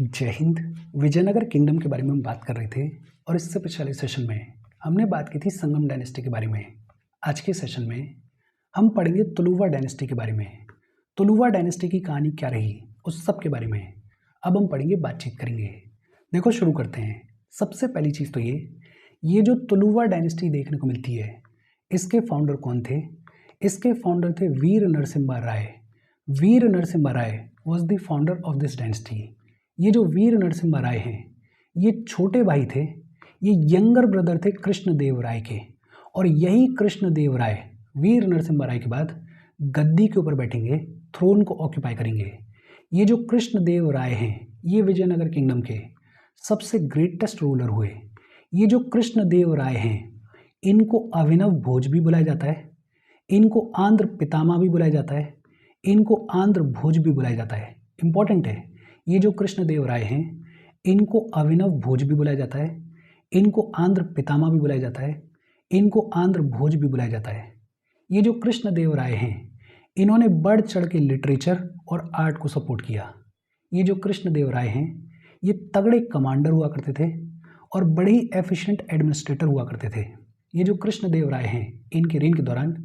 जय हिंद। विजयनगर किंगडम के बारे में हम बात कर रहे थे और इससे पिछले सेशन में हमने बात की थी संगम डायनेस्टी के बारे में। आज के सेशन में हम पढ़ेंगे तुलुवा डायनेस्टी के बारे में। तुलुवा डायनेस्टी की कहानी क्या रही उस सब के बारे में अब हम पढ़ेंगे, बातचीत करेंगे। देखो शुरू करते हैं। सबसे पहली चीज़ तो ये जो तुलुवा डायनेस्टी देखने को मिलती है, इसके फाउंडर कौन थे? इसके फाउंडर थे Veer Narasimha Raya. Veer Narasimha Raya was the founder of this dynasty. ये जो वीर नरसिम्हा राय हैं, ये छोटे भाई थे, ये यंगर ब्रदर थे कृष्णदेव राय के। और यही कृष्णदेव राय वीर नरसिम्हा राय के बाद गद्दी के ऊपर बैठेंगे, थ्रोन को ऑक्यूपाई करेंगे। ये जो कृष्णदेव राय हैं, ये विजयनगर किंगडम के सबसे ग्रेटेस्ट रूलर हुए। ये जो कृष्णदेव राय हैं, इनको अभिनव भोज भी बुलाया जाता है, इनको आंध्र पितामह भी बुलाया जाता है, इनको आंध्र भोज भी बुलाया जाता है। इंपॉर्टेंट है, ये जो कृष्णदेव राय हैं, इनको अभिनव भोज भी बुलाया जाता है, इनको आंध्र पितामह भी बुलाया जाता है, इनको आंध्र भोज भी बुलाया जाता है। ये जो कृष्णदेव राय हैं, इन्होंने बढ़ चढ़ के लिटरेचर और आर्ट को सपोर्ट किया। ये जो कृष्णदेव राय हैं, ये तगड़े कमांडर हुआ करते थे और बड़े ही एफिशिएंट एडमिनिस्ट्रेटर हुआ करते थे। ये जो कृष्णदेव राय हैं, इनके रेन के दौरान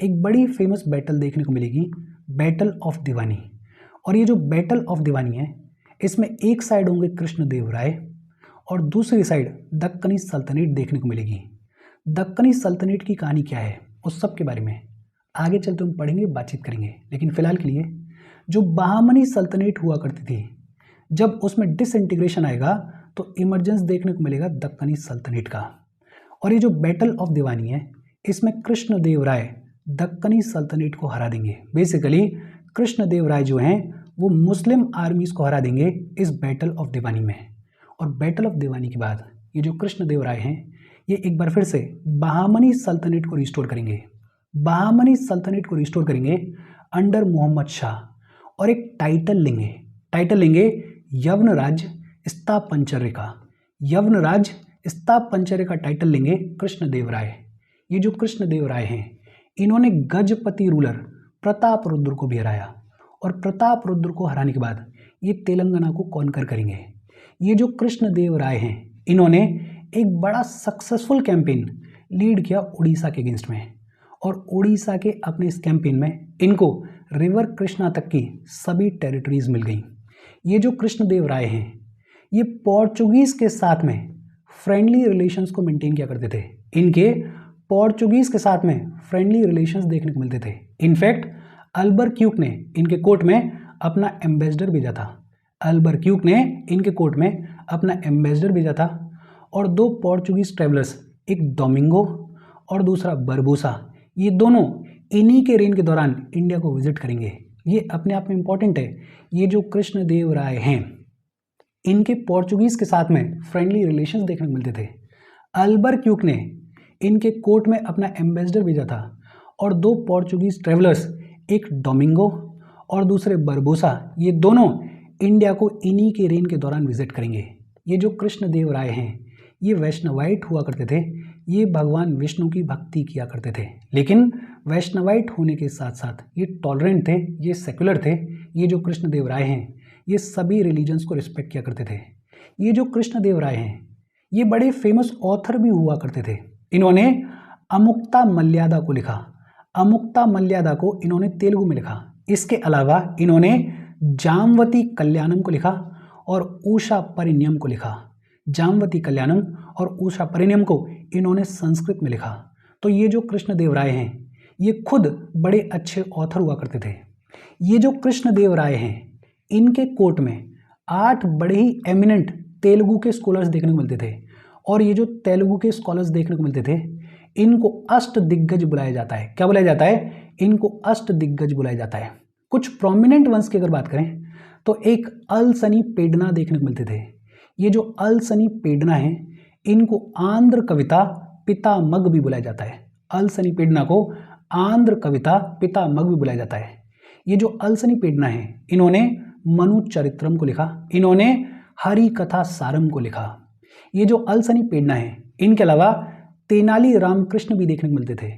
एक बड़ी फेमस बैटल देखने को मिलेगी, बैटल ऑफ दिवानी। और ये जो बैटल ऑफ दिवानी है, इसमें एक साइड होंगे कृष्णदेव राय और दूसरी साइड दक्कनी सल्तनत देखने को मिलेगी। दक्कनी सल्तनत की कहानी क्या है उस सब के बारे में आगे चलते हम पढ़ेंगे, बातचीत करेंगे। लेकिन फिलहाल के लिए जो बहामनी सल्तनत हुआ करती थी, जब उसमें डिसइंटीग्रेशन आएगा तो इमरजेंस देखने को मिलेगा दक्कनी सल्तनत का। और ये जो बैटल ऑफ दिवानी है, इसमें कृष्णदेव राय दक्कनी सल्तनत को हरा देंगे। बेसिकली कृष्णदेव राय जो हैं, वो मुस्लिम आर्मीज को हरा देंगे इस बैटल ऑफ दिवानी में। और बैटल ऑफ दिवानी के बाद ये जो कृष्णदेव राय हैं, ये एक बार फिर से बहामनी सल्तनत को रिस्टोर करेंगे। बहामनी सल्तनत को रिस्टोर करेंगे अंडर मोहम्मद शाह और एक टाइटल लेंगे यवनराज स्थापंचर्य का। यवनराज स्थापंचर्य का टाइटल लेंगे कृष्णदेव राय। ये जो कृष्णदेव राय हैं, इन्होंने गजपति रूलर प्रताप रुद्र को भी हराया और प्रताप रुद्र को हराने के बाद ये तेलंगाना को कॉन्कर करेंगे। ये जो कृष्णदेव राय हैं, इन्होंने एक बड़ा सक्सेसफुल कैंपेन लीड किया उड़ीसा के अगेंस्ट में। और उड़ीसा के अपने इस कैंपेन में इनको रिवर कृष्णा तक की सभी टेरिटरीज मिल गई। ये जो कृष्णदेव राय हैं, ये पोर्चुगीज के साथ में फ्रेंडली रिलेशंस को मेंटेन किया करते थे। इनके पोर्चुगीज के साथ में फ्रेंडली रिलेशंस देखने को मिलते थे। इनफैक्ट अल्बरक्यूक ने इनके कोर्ट में अपना एम्बेसडर भेजा था। अल्बरक्यूक ने इनके कोर्ट में अपना एम्बेसडर भेजा था। और दो पोर्चुगीज ट्रेवलर्स, एक डोमिंगो और दूसरा बरबोसा, ये दोनों इन्हीं के रेन के दौरान इंडिया को विजिट करेंगे। ये अपने आप में इंपॉर्टेंट है। ये जो कृष्णदेव राय हैं, इनके पोर्चुगीज के साथ में फ्रेंडली रिलेशंस देखने को मिलते थे। अल्बरक्यूक ने इनके कोर्ट में अपना एम्बेसडर भेजा था और दो पोर्चुगीज ट्रेवलर्स, एक डोमिंगो और दूसरे बरबोसा, ये दोनों इंडिया को इन्हीं के रेन के दौरान विजिट करेंगे। ये जो कृष्णदेव राय हैं, ये वैष्णवाइट हुआ करते थे। ये भगवान विष्णु की भक्ति किया करते थे, लेकिन वैष्णवाइट होने के साथ साथ ये टॉलरेंट थे, ये सेक्युलर थे। ये जो कृष्णदेव राय हैं, ये सभी रिलीजन्स को रिस्पेक्ट किया करते थे। ये जो कृष्णदेव राय हैं, ये बड़े फेमस ऑथर भी हुआ करते थे। इन्होंने अमुक्ता मल्यादा को लिखा। अमुक्ता मल्यादा को इन्होंने तेलुगु में लिखा। इसके अलावा इन्होंने जामवती कल्याणम को लिखा और उषा परिण्यम को लिखा। जामवती कल्याणम और उषा परिण्यम को इन्होंने संस्कृत में लिखा। तो ये जो कृष्णदेव राय हैं, ये खुद बड़े अच्छे ऑथर हुआ करते थे। ये जो कृष्णदेव राय हैं, इनके कोर्ट में 8 बड़े ही एमिनेंट तेलुगु के स्कॉलर्स देखने को मिलते थे। और ये जो तेलुगु के स्कॉलर्स देखने को मिलते थे, इनको अष्ट दिग्गज बुलाया जाता है। क्या बुलाया जाता है? इनको अष्ट दिग्गज बुलाया जाता है। कुछ प्रोमिनेंट वंश की अगर बात करें तो एक अलसनी पेडना देखने को मिलते थे। ये जो अलसनी पेडना है, इनको आंध्र कविता पितामग भी बुलाया जाता है। अलसनी पेडना को आंध्र कविता पितामग भी बुलाया जाता है। ये जो अलसनी पेडना है, इन्होंने मनु चरित्रम को लिखा, इन्होंने हरि कथा सारम को लिखा। ये जो अलसनी पेडना है, इनके अलावा तेनाली रामकृष्ण भी देखने को मिलते थे।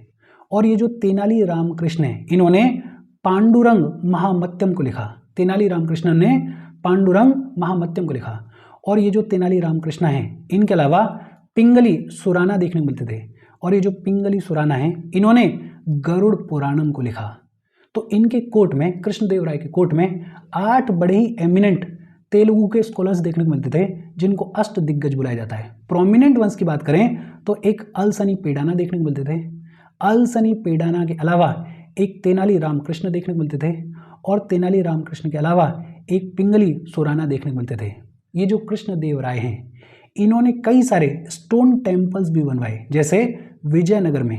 और ये जो तेनाली रामकृष्ण है, इन्होंने पांडुरंग महामत्यम को लिखा। तेनाली रामकृष्णन ने पांडुरंग महामत्यम को लिखा। और ये जो तेनाली रामकृष्ण हैं, इनके अलावा पिंगली सुराना देखने को मिलते थे। और ये जो पिंगली सुराना है, इन्होंने गरुड़ पुराणम को लिखा। तो इनके कोर्ट में, कृष्णदेवराय के कोर्ट में 8 बड़े ही एमिनेंट तेलुगु के स्कॉलर्स देखने को मिलते थे, जिनको अष्ट दिग्गज बुलाया जाता है। प्रोमिनेंट वंस की बात करें तो एक अलसनी पेडाना देखने को मिलते थे। अलसनी पेडाना के अलावा एक तेनाली रामकृष्ण देखने को मिलते थे। और तेनाली रामकृष्ण के अलावा एक पिंगली सुराना देखने को मिलते थे। ये जो कृष्णदेवराय हैं, इन्होंने कई सारे स्टोन टेम्पल्स भी बनवाए। जैसे विजयनगर में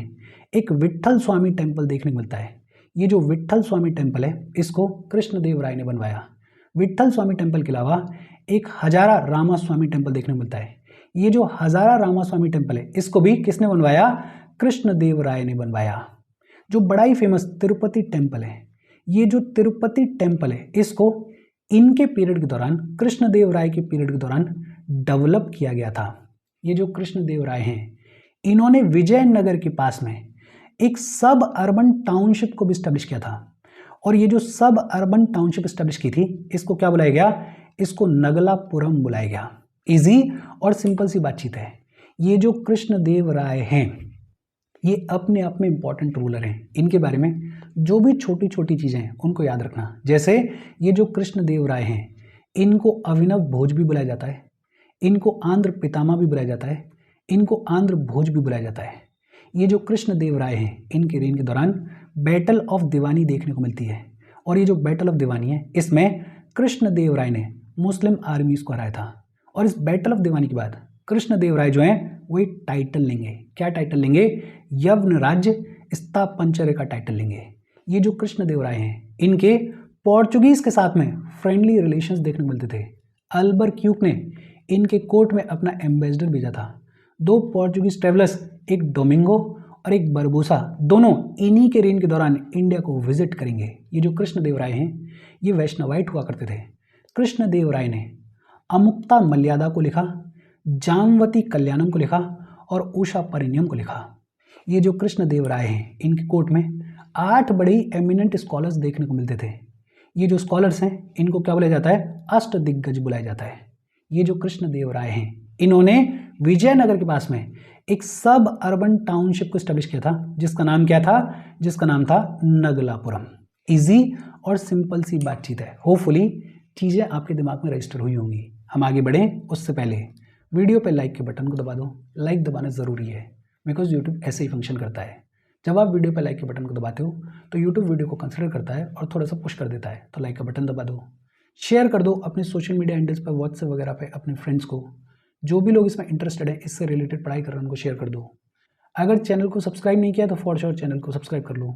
एक विट्ठल स्वामी टेम्पल देखने को मिलता है। ये जो विट्ठल स्वामी टेम्पल है, इसको कृष्णदेवराय ने बनवाया। विट्ठल स्वामी टेम्पल के अलावा एक हजारा रामास्वामी टेम्पल देखने को मिलता है। ये जो हजारा रामास्वामी टेम्पल है, इसको भी किसने बनवाया? कृष्णदेवराय ने बनवाया। जो बड़ा ही फेमस तिरुपति टेम्पल है, ये जो तिरुपति टेम्पल है, इसको इनके पीरियड के दौरान, कृष्णदेवराय के पीरियड के दौरान डेवलप किया गया था। ये जो कृष्णदेवराय हैं, इन्होंने विजयनगर के पास में एक सब अर्बन टाउनशिप को भी स्टैब्लिश किया था। और ये जो सब अर्बन टाउनशिप स्टैब्लिश की थी, इसको क्या बुलाया गया? इसको नगलापुरम बुलाया गया। इजी और सिंपल सी बातचीत है। ये जो कृष्णदेवराय हैं, ये अपने आप में इंपॉर्टेंट रूलर हैं। इनके बारे में जो भी छोटी छोटी चीज़ें हैं, उनको याद रखना। जैसे ये जो कृष्णदेवराय हैं, इनको अभिनव भोज भी बुलाया जाता है, इनको आंध्र पितामह भी बुलाया जाता है, इनको आंध्र भोज भी बुलाया जाता है। ये जो कृष्णदेवराय हैं, इनके रेन के दौरान बैटल ऑफ दिवानी देखने को मिलती है। और ये जो बैटल ऑफ दिवानी है, इसमें कृष्णदेवराय ने मुस्लिम आर्मीज को हराया था। और इस बैटल ऑफ दिवानी के बाद कृष्णदेवराय जो हैं, वो एक टाइटल लेंगे। क्या टाइटल लेंगे? यवन राज्य स्थापंचर्य का टाइटल लेंगे। ये जो कृष्णदेवराय हैं, इनके पोर्चुगीज के साथ में फ्रेंडली रिलेशंस देखने को मिलते थे। अल्बरक्यूक ने इनके कोर्ट में अपना एम्बेसडर भेजा था। 2 पोर्चुगीज ट्रेवलर्स, एक डोमिंगो और एक बरबोसा, दोनों इन्हीं के रेन के दौरान इंडिया को विजिट करेंगे। ये जो कृष्णदेवराय हैं, ये वैष्णवाइट हुआ करते थे। कृष्णदेवराय ने अमुक्ता मल्यादा को लिखा, जामवती कल्याणम को लिखा और उषा परिणयम को लिखा। ये जो कृष्णदेवराय हैं, इनके कोर्ट में 8 बड़े ही एमिनेंट स्कॉलर्स देखने को मिलते थे। ये जो स्कॉलर्स हैं, इनको क्या बुलाया जाता है? अष्ट दिग्गज बुलाया जाता है। ये जो कृष्णदेवराय हैं, इन्होंने विजयनगर के पास में एक सब अर्बन टाउनशिप को स्टैब्लिश किया था, जिसका नाम क्या था? जिसका नाम था नगलापुरम। इजी और सिंपल सी बातचीत है। होपफुली चीज़ें आपके दिमाग में रजिस्टर हुई होंगी। हम आगे बढ़ें उससे पहले वीडियो पे लाइक के बटन को दबा दो। लाइक दबाना ज़रूरी है, बिकॉज यूट्यूब ऐसे ही फंक्शन करता है। जब आप वीडियो पे लाइक के बटन को दबाते हो तो यूट्यूब वीडियो को कंसिडर करता है और थोड़ा सा पुश कर देता है। तो लाइक का बटन दबा दो, शेयर कर दो अपने सोशल मीडिया हैंडल्स पर, व्हाट्सएप वगैरह पे अपने फ्रेंड्स को। जो भी लोग इसमें इंटरेस्टेड है, इससे रिलेटेड पढ़ाई कर रहे हैं, उनको शेयर कर दो। अगर चैनल को सब्सक्राइब नहीं किया तो फॉर श्योर चैनल को सब्सक्राइब कर लो।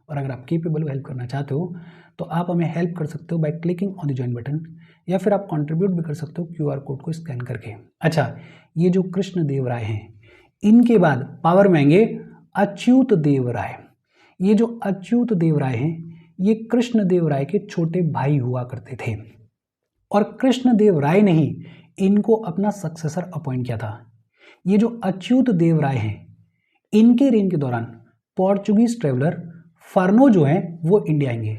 और अगर आप केपेबल हेल्प करना चाहते हो तो आप हमें हेल्प कर सकते हो by clicking on the join button, या फिर आप कंट्रीब्यूट भी कर सकते हो QR कोड को स्कैन करके। अच्छा, ये जो कृष्णदेवराय हैं, इनके बाद पावर में आएंगे अच्युत देवराय। ये जो अच्युत देवराय हैं, ये कृष्णदेवराय के छोटे भाई हुआ करते थे। और कृष्णदेवराय ने ही इनको अपना सक्सेसर अपॉइंट किया था। ये जो अच्युत देवराय हैं, इनके रेन के दौरान पोर्चुगीज ट्रेवलर फर्नो जो हैं, वो इंडिया आएंगे।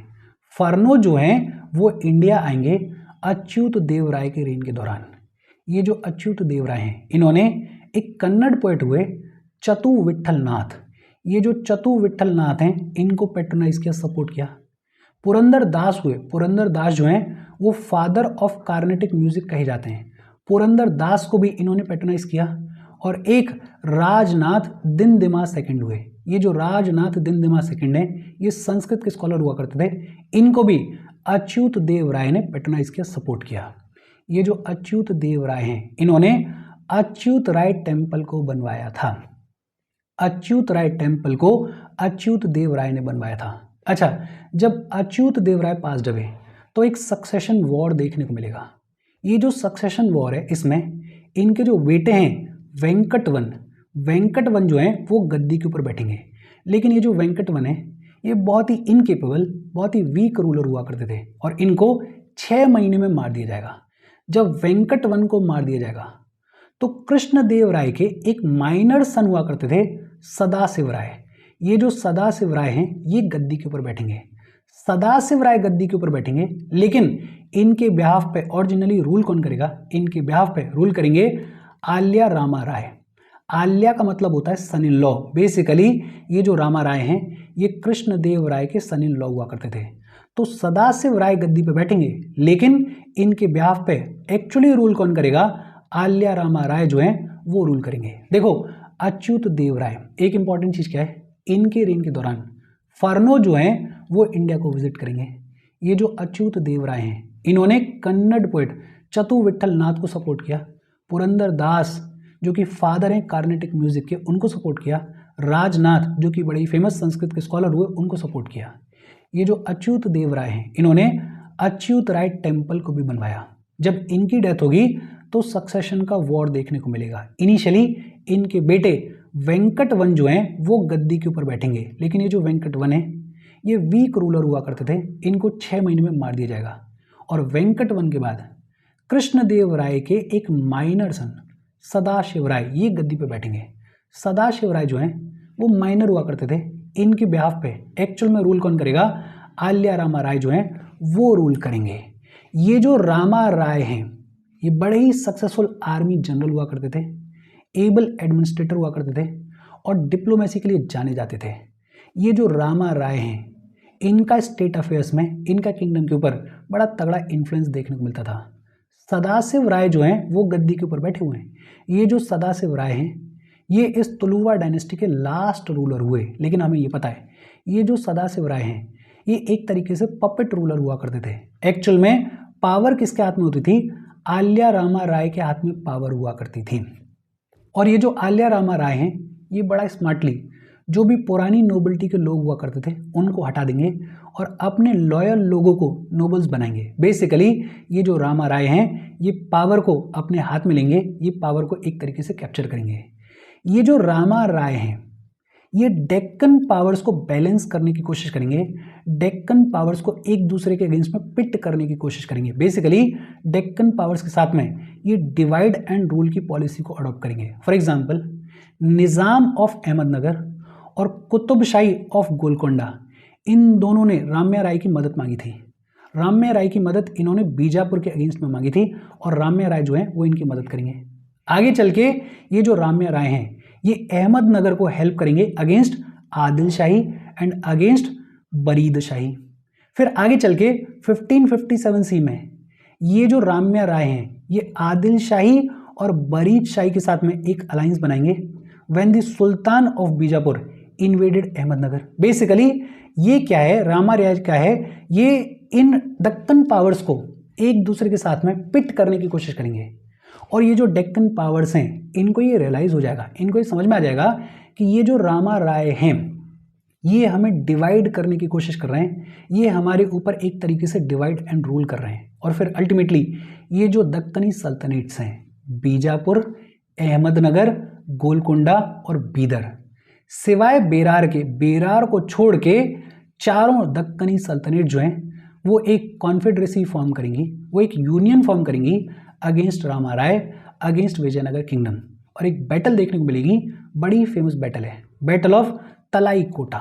फर्नो जो हैं, वो इंडिया आएंगे अच्युत देवराय के रेन के दौरान। ये जो अच्युत देवराय हैं, इन्होंने एक कन्नड़ पोएट हुए चतु विट्ठल नाथ। ये जो चतु विट्ठल नाथ हैं, इनको पेट्रोनाइज किया, सपोर्ट किया। पुरंदर दास हुए, पुरंदर दास जो हैं, वो फादर ऑफ कार्नेटिक म्यूजिक कहे जाते हैं। पुरंदर दास को भी इन्होंने पेट्रोनाइज किया। और एक राजनाथ दिनदिमा सेकंड हुए। ये जो राजनाथ दिनदिमा सेकंड है, ये संस्कृत के स्कॉलर हुआ करते थे। इनको भी अच्युत देवराय ने पेट्रोनाइज किया, सपोर्ट किया। ये जो अच्युत देवराय हैं, इन्होंने अच्युत राय टेम्पल को बनवाया था। अच्युत राय टेम्पल को अच्युत देवराय ने बनवाया था। अच्छा, जब अच्युत देवराय पास हुए तो एक सक्सेशन वॉर देखने को मिलेगा। ये जो सक्सेशन वॉर है, इसमें इनके जो बेटे हैं वेंकटवन जो हैं, वो गद्दी के ऊपर बैठेंगे। लेकिन ये जो वेंकटवन है, ये बहुत ही इनकेपेबल, बहुत ही वीक रूलर हुआ करते थे और इनको 6 महीने में मार दिया जाएगा। जब वेंकटवन को मार दिया जाएगा तो कृष्णदेवराय के एक माइनर सन हुआ करते थे, सदाशिव राय। ये जो सदाशिव राय हैं, ये गद्दी के ऊपर बैठेंगे। सदाशिव राय गद्दी के ऊपर बैठेंगे, लेकिन इनके बिहाफ पे ओरिजिनली रूल कौन करेगा? इनके बिहाफ पे रूल करेंगे आल्या रामा राय। आल्या का मतलब होता है सन इन लॉ। बेसिकली ये जो रामा राय हैं ये कृष्णदेव राय के सन इन लॉ हुआ करते थे। तो सदाशिव राय गद्दी पे बैठेंगे, लेकिन इनके बिहाफ पे एक्चुअली रूल कौन करेगा? आल्या रामा राय जो हैं वो रूल करेंगे। देखो अच्युत देव राय, एक इंपॉर्टेंट चीज क्या है, इनके रेन के दौरान फर्नो जो हैं वो इंडिया को विजिट करेंगे। ये जो अच्युत देव राय हैं इन्होंने कन्नड़ पोएट चतु विठल नाथ को सपोर्ट किया, पुरंदर दास जो कि फादर हैं कार्नेटिक म्यूजिक के उनको सपोर्ट किया, राजनाथ जो कि बड़ी फेमस संस्कृत के स्कॉलर हुए उनको सपोर्ट किया। ये जो अच्युत देव राय हैं इन्होंने अच्युत राय टेम्पल को भी बनवाया। जब इनकी डेथ होगी तो सक्सेशन का वॉर देखने को मिलेगा। इनिशियली इनके बेटे वेंकट वन जो हैं वो गद्दी के ऊपर बैठेंगे, लेकिन ये जो वेंकट वन है ये वीक रूलर हुआ करते थे, इनको 6 महीने में मार दिया जाएगा। और वेंकट वन के बाद कृष्णदेव राय के एक माइनर सन सदाशिव राय ये गद्दी पे बैठेंगे। सदाशिव राय जो हैं वो माइनर हुआ करते थे, इनके बिहाफ पे एक्चुअल में रूल कौन करेगा? आल्या रामा राय जो हैं वो रूल करेंगे। ये जो रामा राय हैं ये बड़े ही सक्सेसफुल आर्मी जनरल हुआ करते थे, एबल एडमिनिस्ट्रेटर हुआ करते थे और डिप्लोमेसी के लिए जाने जाते थे। ये जो रामा राय हैं इनका स्टेट अफेयर्स में इनका किंगडम के ऊपर बड़ा तगड़ा इन्फ्लुएंस देखने को मिलता था। सदाशिव राय जो हैं वो गद्दी के ऊपर बैठे हुए हैं। ये जो सदाशिव राय हैं ये इस तुलुवा डायनेस्टी के लास्ट रूलर हुए, लेकिन हमें ये पता है ये जो सदाशिव राय हैं ये एक तरीके से पपेट रूलर हुआ करते थे। एक्चुअल में पावर किसके हाथ में होती थी? आल्या रामा राय के हाथ में पावर हुआ करती थी। और ये जो आल्या रामा राय हैं ये बड़ा स्मार्टली जो भी पुरानी नोबिलिटी के लोग हुआ करते थे उनको हटा देंगे और अपने लॉयल लोगों को नोबल्स बनाएंगे। बेसिकली ये जो रामा राय हैं ये पावर को अपने हाथ में लेंगे, ये पावर को एक तरीके से कैप्चर करेंगे। ये जो रामा राय हैं ये डेक्कन पावर्स को बैलेंस करने की कोशिश करेंगे, डेक्कन पावर्स को एक दूसरे के अगेंस्ट में पिट करने की कोशिश करेंगे। बेसिकली डेक्कन पावर्स के साथ में ये डिवाइड एंड रूल की पॉलिसी को अडॉप्ट करेंगे। For example Nizam of Ahmednagar और कुतुबशाही ऑफ गोलकोंडा, इन दोनों ने राम्या राय की मदद मांगी थी। राम्या राय की मदद इन्होंने बीजापुर के अगेंस्ट में मांगी थी और राम्या राय जो है वो इनकी मदद करेंगे। आगे चल के ये जो राम्या राय हैं ये अहमदनगर को हेल्प करेंगे against Adil Shahi and against Barid Shahi. फिर आगे चल के 1557 सी में ये जो राम्या राय हैं ये आदिल शाही और बरीद शाही के साथ में एक अलायंस बनाएंगे when the sultan of Bijapur invaded Ahmednagar. Basically ये क्या है, रामा राय क्या है, ये इन दक्कन पावर्स को एक दूसरे के साथ में पिट करने की कोशिश करेंगे। और ये जो डेक्कन पावर्स हैं इनको ये रियलाइज़ हो जाएगा, इनको ये समझ में आ जाएगा कि ये जो रामा राय हैं ये हमें डिवाइड करने की कोशिश कर रहे हैं, ये हमारे ऊपर एक तरीके से डिवाइड एंड रूल कर रहे हैं। और फिर अल्टीमेटली ये जो दक्कनी सल्तनेट्स हैं बीजापुर, अहमदनगर, गोलकोंडा और बीदर, सिवाय बेरार के, बेरार को छोड़ के चारों दक्कनी सल्तनेट जो हैं वो एक कॉन्फेडरेसी फॉर्म करेंगी, वो एक यूनियन फॉर्म करेंगी अगेंस्ट रामा राय, अगेंस्ट विजयनगर किंगडम। और एक बैटल देखने को मिलेगी, बड़ी फेमस बैटल है, बैटल ऑफ तलाई कोटा।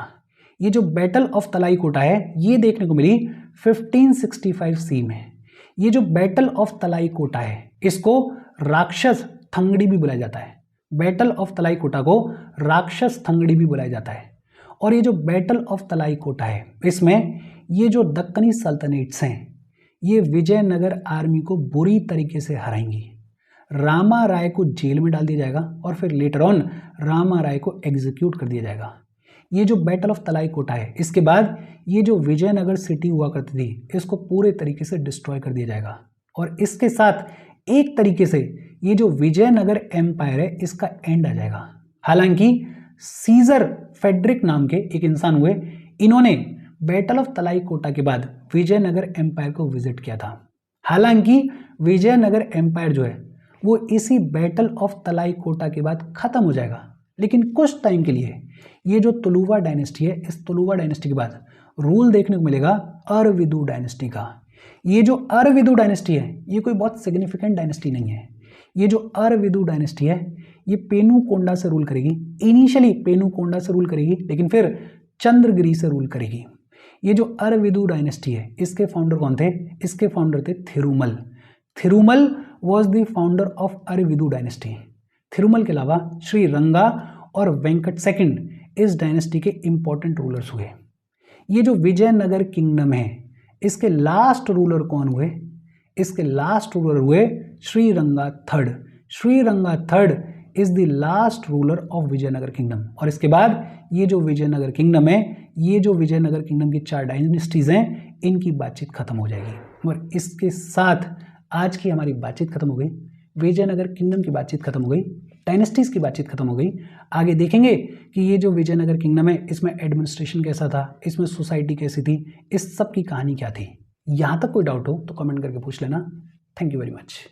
ये जो बैटल ऑफ तलाई कोटा है ये देखने को मिली 1565 सी में। ये जो बैटल ऑफ तलाई कोटा है इसको राक्षस थंगड़ी भी बुलाया जाता है। बैटल ऑफ तलाई कोटा को राक्षस थंगड़ी भी बुलाया जाता है। और ये जो बैटल ऑफ तलाई कोटा है इसमें ये जो दक्कनी सल्तनेट्स हैं ये विजयनगर आर्मी को बुरी तरीके से हराएंगी। रामा राय को जेल में डाल दिया जाएगा और फिर लेटर ऑन रामा राय को एग्जीक्यूट कर दिया जाएगा। ये जो बैटल ऑफ तलाई कोटा है इसके बाद ये जो विजयनगर सिटी हुआ करती थी इसको पूरे तरीके से डिस्ट्रॉय कर दिया जाएगा। और इसके साथ एक तरीके से ये जो विजयनगर एम्पायर है इसका एंड आ जाएगा। हालांकि सीजर फेडरिक नाम के एक इंसान हुए, इन्होंने बैटल ऑफ तलाई कोटा के बाद विजयनगर एम्पायर को विजिट किया था। हालांकि विजयनगर एम्पायर जो है वो इसी बैटल ऑफ तलाई कोटा के बाद खत्म हो जाएगा, लेकिन कुछ टाइम के लिए ये जो तुलुवा डायनेस्टी है इस तुलुवा डायनेस्टी के बाद रूल देखने को मिलेगा अरविदु डायनेस्टी का। ये जो अरविदु डायनेस्टी है ये कोई बहुत सिग्निफिकेंट डायनेस्टी नहीं है। ये जो अरविदु डायनेस्टी है ये पेनुकोंडा से रूल करेगी। इनिशियली पेनुकोंडा से रूल करेगी लेकिन फिर चंद्रगिरी से रूल करेगी। ये जो अरविदु डायनेस्टी है इसके फाउंडर कौन थे? इसके फाउंडर थे Thirumal. Thirumal was the founder of Aravidu dynasty. Thirumal के अलावा श्री रंगा और वेंकट सेकंड इस डायनेस्टी के इंपॉर्टेंट रूलर्स हुए। ये जो विजयनगर किंगडम है इसके लास्ट रूलर कौन हुए? इसके लास्ट रूलर हुए Sriranga third. Sriranga third is the last ruler of Vijayanagara kingdom. और इसके बाद ये जो विजयनगर किंगडम है, ये जो विजयनगर किंगडम की 4 डायनेस्टीज हैं, इनकी बातचीत खत्म हो जाएगी। और इसके साथ आज की हमारी बातचीत खत्म हो गई। विजयनगर किंगडम की बातचीत खत्म हो गई, डायनेस्टीज की बातचीत खत्म हो गई। आगे देखेंगे कि ये जो विजयनगर किंगडम है इसमें एडमिनिस्ट्रेशन कैसा था, इसमें सोसाइटी कैसी थी, इस सब की कहानी क्या थी। यहाँ तक कोई डाउट हो तो कमेंट करके पूछ लेना। Thank you very much.